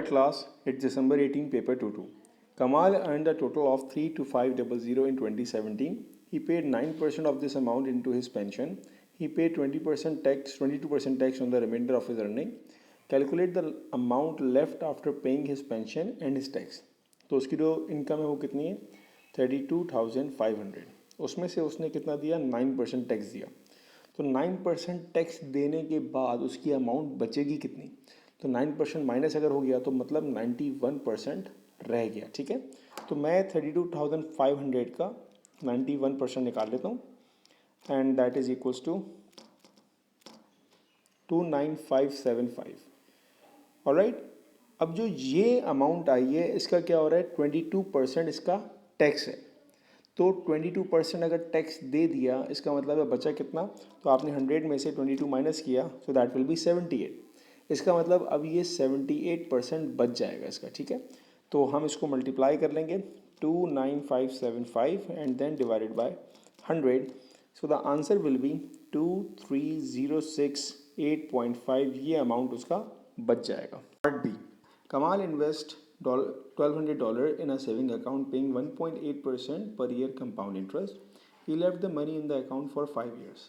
Alright class, it's December 18 paper 2-2. Kamal earned a total of 32500 in 2017. He paid 9% of this amount into his pension. He paid 22% tax on the remainder of his earning. Calculate the amount left after paying his pension and his tax. तो उसकी जो income है वो कितनी है 32,500. उसमें से उसने कितना दिया 9% टैक्स दिया. तो 9% टैक्स देने के बाद उसकी अमाउंट बचेगी कितनी. तो 9% माइनस अगर हो गया तो मतलब 91% रह गया. ठीक है, तो मैं 32,500 का 91% निकाल लेता हूँ and that is equals to 29575. Alright, अब जो ये अमाउंट आई है इसका क्या हो रहा है 22% इसका टैक्स है. तो 22% अगर टैक्स दे दिया इसका मतलब है बचा कितना. तो आपने 100 में से 22 माइनस किया सो दैट विल बी 78. इसका मतलब अब ये 78% बच जाएगा इसका. ठीक है, तो हम इसको मल्टीप्लाई कर लेंगे 29575 and then divided by 100. So the answer will be 23068.5. ये अमाउंट उसका बच जाएगा. Part B, Kamal invest $1,200 in a saving account paying 1.8% per year compound interest. He left the money in the account for 5 years.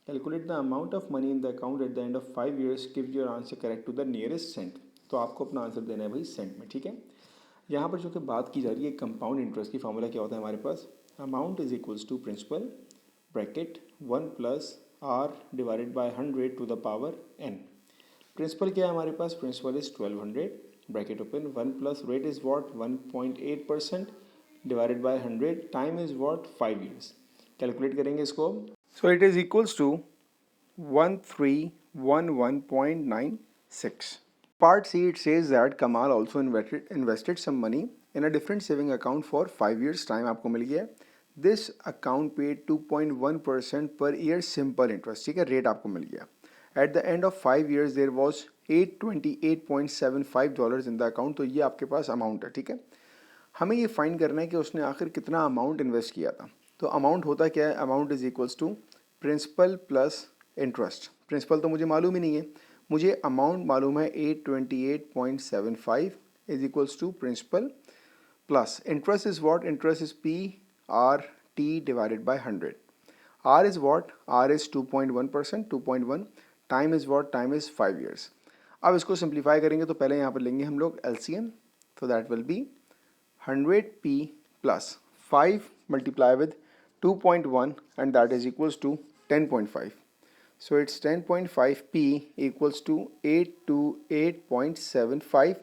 Calculate the amount of money in the account at the end of 5 years. Give your answer correct to the nearest cent. तो आपको अपना answer देना है भाई Saint में. ठीक है, यहाँ पर जो कि बात की जा रही है कंपाउंड इंटरेस्ट की फार्मूला क्या होता है हमारे पास. Amount is equals to principal bracket 1 plus R divided by 100 to the power n. Principal क्या है हमारे पास, principal is 1200 bracket open 1 plus rate is what 1.8% divided by 100 time is what 5 years. Calculate करेंगे इसको. So it is equals to 1311.96. Part C, it says that Kamal also invested some money in a different saving account for 5 years time. आपको मिल गया. This account paid 2.1% per year simple interest. ठीक है, rate आपको मिल गया. At the end of 5 years there was $828.75 in the account. तो ये आपके पास amount है. ठीक है, हमें ये फाइंड करना है कि उसने आखिर कितना अमाउंट इन्वेस्ट किया था. तो अमाउंट होता क्या है, amount is equals to principal plus interest. Principal तो मुझे मालूम ही नहीं है, मुझे अमाउंट मालूम है 828.75 is equals to principal plus interest is what, interest is P R T divided by 100. R is what, R is 2.1%, 2.1 time is what, time is 5 years. अब इसको सिंप्लीफाई करेंगे तो पहले यहाँ पर लेंगे हम लोग एलसीएम. तो that will be 100p plus 5 multiply with 2.1 and that is equals to 10.5. So it's 10.5p equals to 828.75.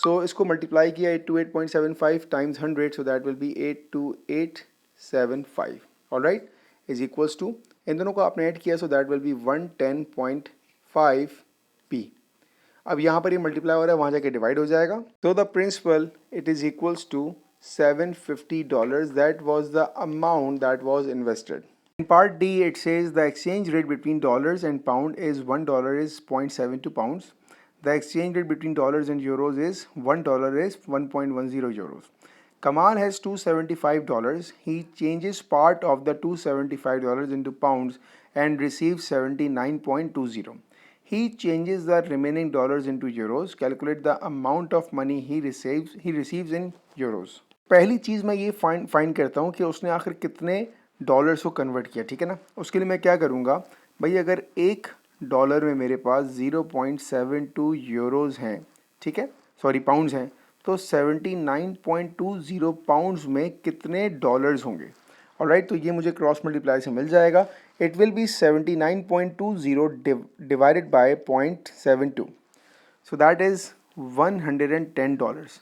So इसको मल्टीप्लाई किया 828.75 times 100 so that will be 82875. Alright, is equals to, इन दोनों को आपने ऐड किया so that will be 110.5p. अब यहाँ पर ये मल्टीप्लाई हो रहा है, वहाँ जाके डिवाइड हो जाएगा. So the principal it is equals to $750. That was the amount that was invested. In part D, it says the exchange rate between dollars and pound is $1 is 0.72 pounds. The exchange rate between dollars and euros is $1 is 1.10 euros. Kamal has $275. He changes part of the $275 into pounds and receives 79.20. He changes the remaining dollars into euros. Calculate the amount of money he receives in euros. पहली चीज़ मैं ये find करता हूँ कि उसने आखिर कितने dollars को कन्वर्ट किया. ठीक है ना, उसके लिए मैं क्या करूँगा भाई, अगर $1 में मेरे पास 0.72 यूरोज़ हैं, ठीक है, सॉरी पाउंड्स हैं, तो 79.20 पाउंड्स में कितने डॉलर्स होंगे. ऑलराइट, तो ये मुझे क्रॉस मल्टीप्लाई से मिल जाएगा. It will be 79.20 divided by 0.72. So that is $110.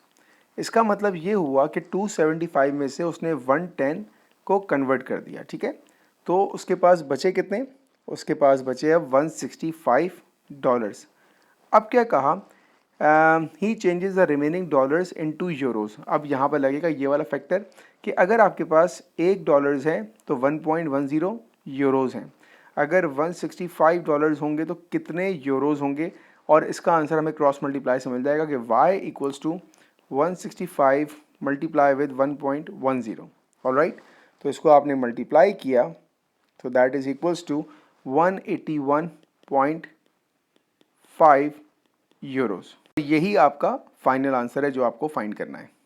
इसका मतलब ये हुआ कि 275 में से उसने 110 को कन्वर्ट कर दिया. ठीक है, तो उसके पास बचे कितने, उसके पास बचे अब $165. अब क्या कहा, he changes the remaining dollars into euros. अब यहाँ पर लगेगा ये वाला फैक्टर कि अगर आपके पास $1 है तो 1.10 यूरोज़ हैं. अगर $165 होंगे तो कितने यूरोज़ होंगे, और इसका आंसर हमें क्रॉस मल्टीप्लाई से मिल जाएगा कि y equals to 165 multiply with 1.10. Alright, तो इसको आपने मल्टीप्लाई किया तो that is equals to 181.5 euros. यही आपका फाइनल आंसर है जो आपको फाइंड करना है।